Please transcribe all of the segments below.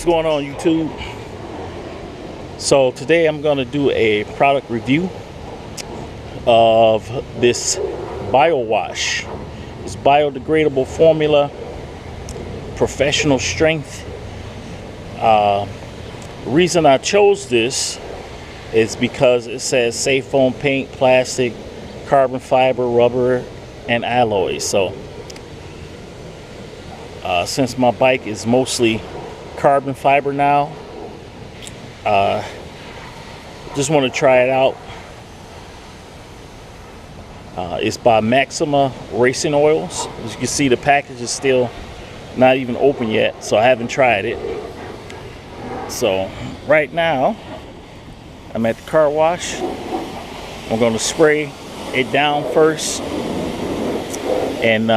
What's going on, YouTube? So today I'm going to do a product review of this BioWash. It's biodegradable formula, professional strength. The reason I chose this is because it says safe foam paint, plastic, carbon fiber, rubber, and alloys. So since my bike is mostly carbon fiber now, just want to try it out. It's by Maxima Racing Oils. As you can see, the package is still not even open yet, so I haven't tried it. So right now I'm at the car wash. I'm going to spray it down first, and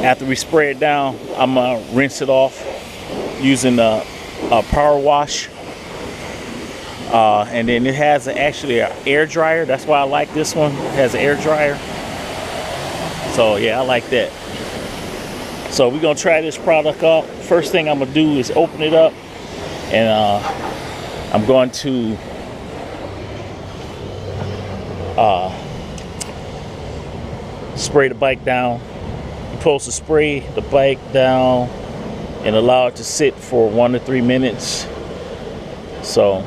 after we spray it down, I'm gonna rinse it off using a power wash. And then it has actually an air dryer. That's why I like this one. It has an air dryer. So yeah, I like that. So we're gonna try this product out. First thing I'm gonna do is open it up, and I'm going to spray the bike down. You're supposed to spray the bike down and allow it to sit for 1 to 3 minutes. So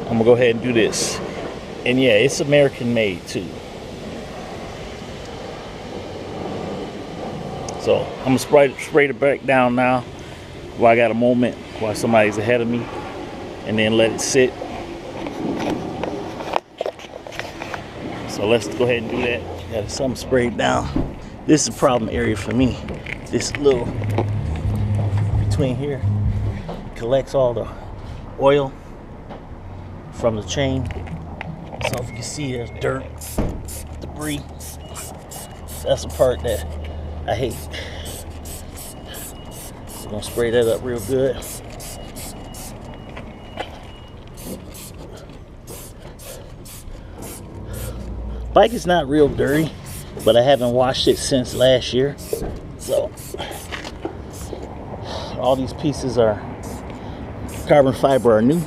I'm gonna go ahead and do this. And yeah, it's American made too. So I'm gonna spray the bike down now while I got a moment, while somebody's ahead of me, and then let it sit. So let's go ahead and do that. Got some sprayed down. This is a problem area for me. This little between here collects all the oil from the chain. So if you can see, there's dirt, debris. That's the part that I hate. So I'm gonna spray that up real good. Bike is not real dirty, but I haven't washed it since last year. So all these pieces are carbon fiber, are new.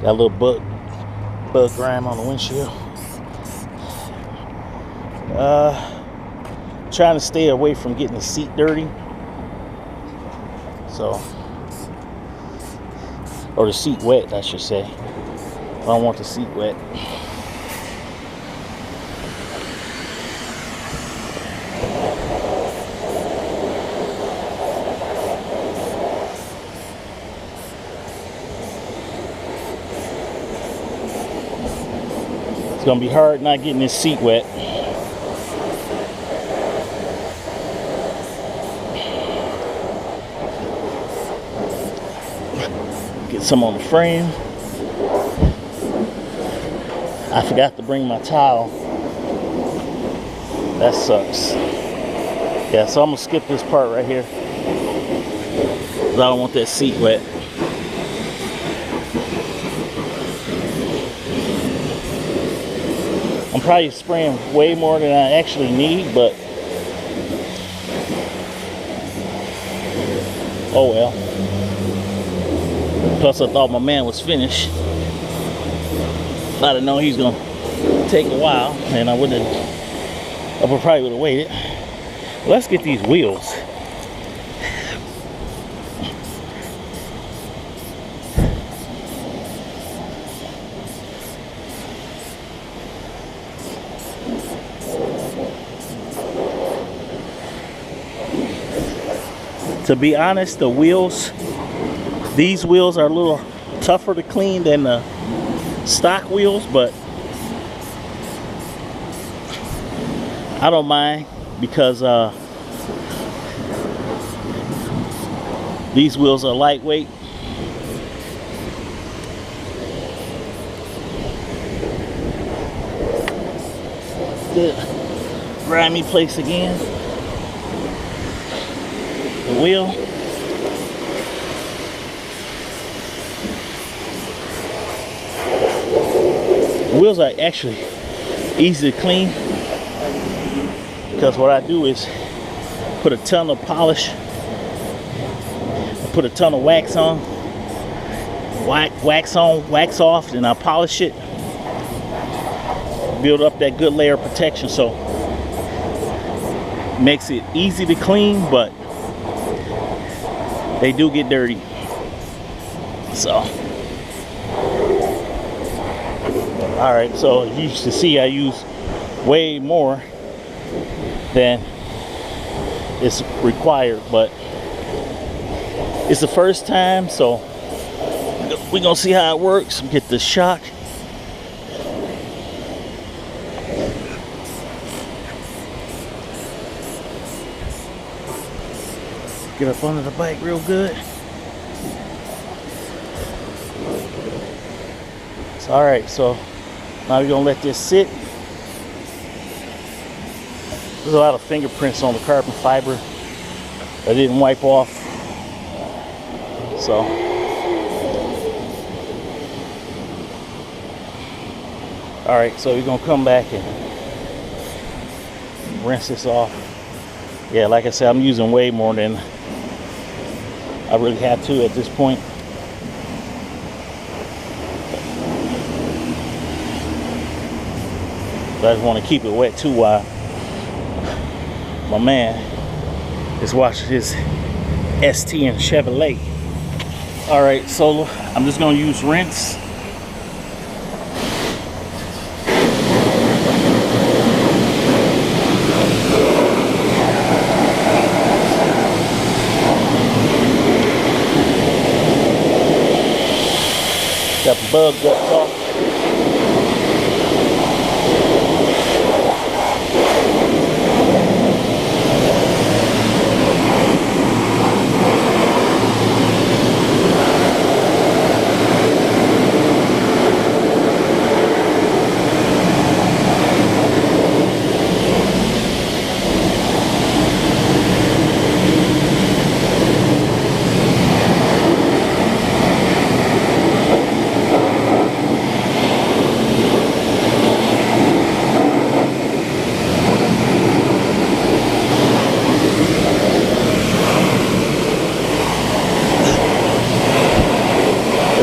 Got a little bug grime on the windshield. Trying to stay away from getting the seat dirty. So, or the seat wet, I should say. I don't want the seat wet. It's gonna be hard not getting this seat wet. Get some on the frame. I forgot to bring my towel. That sucks. Yeah, so I'm gonna skip this part right here, because I don't want that seat wet. I'm probably spraying way more than I actually need, but oh well. Plus I thought my man was finished. If I'd have known he's gonna take a while, and I probably would have waited. Let's get these wheels. To be honest, the wheels, these wheels are a little tougher to clean than the stock wheels, but I don't mind, because these wheels are lightweight. The grimy place again. The wheel. The wheels are actually easy to clean, because what I do is put a ton of polish, put a ton of wax on, wax on, wax off, and I polish it, build up that good layer of protection, so makes it easy to clean, but they do get dirty. So all right, so you should see I use way more than is required, but it's the first time, so we're gonna see how it works. Get the shock. Get up under the bike real good. So, all right, so now we're gonna let this sit. There's a lot of fingerprints on the carbon fiber I didn't wipe off. So all right, so we're gonna come back and rinse this off. Yeah, like I said, I'm using way more than I really have to at this point. But I just want to keep it wet too while my man is washing his ST and Chevrolet. All right, so I'm just gonna use rinse. Got the bug guts off.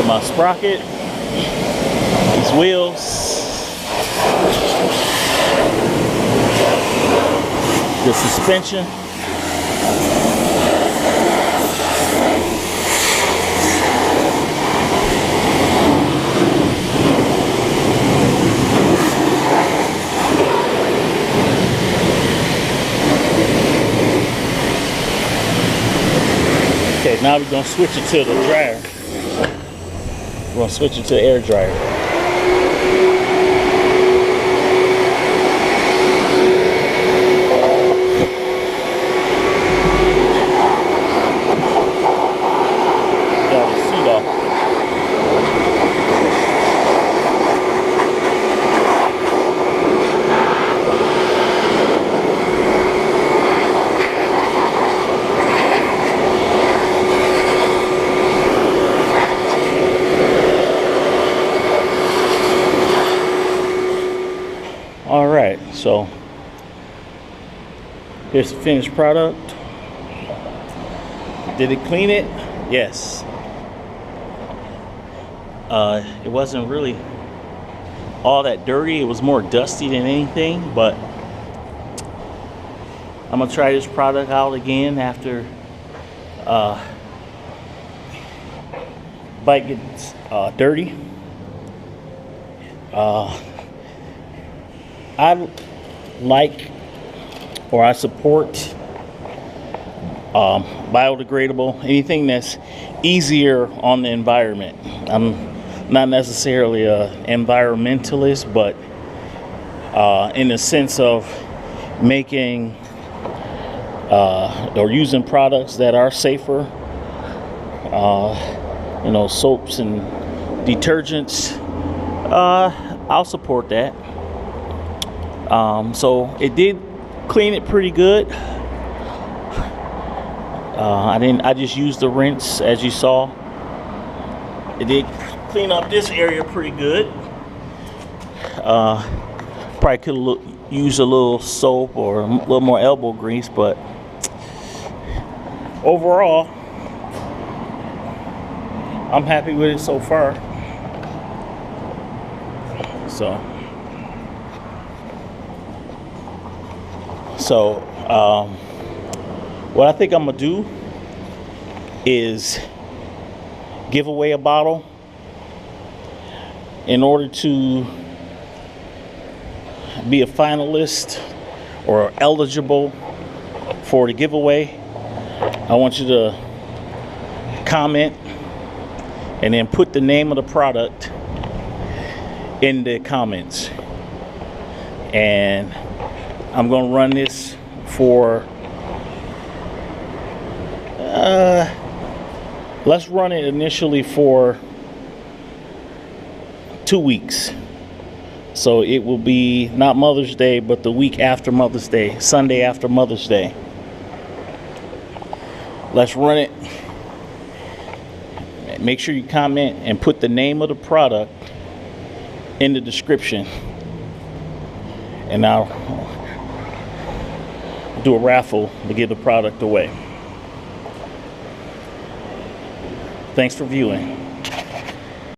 My sprocket, these wheels, the suspension, okay, now we're going to switch it to the dryer. We're going to switch it to the air dryer. Got the seat off. All right, so here's the finished product. Did it clean it? Yes. It wasn't really all that dirty. It was more dusty than anything, but I'm gonna try this product out again after bike gets dirty. I like, or I support biodegradable, anything that's easier on the environment. I'm not necessarily an environmentalist, but in the sense of making or using products that are safer, you know, soaps and detergents, I'll support that. So it did clean it pretty good. I just used the rinse, as you saw. It did clean up this area pretty good. Probably could use a little soap or a little more elbow grease, but overall, I'm happy with it so far. So what I think I'm gonna do is give away a bottle. In order to be a finalist or eligible for the giveaway, I want you to comment and then put the name of the product in the comments. And I'm gonna run this for let's run it initially for 2 weeks. So it will be not Mother's Day, but the week after Mother's Day, Sunday after Mother's Day. Let's run it. Make sure you comment and put the name of the product in the description, and I'll do a raffle to give the product away. Thanks for viewing.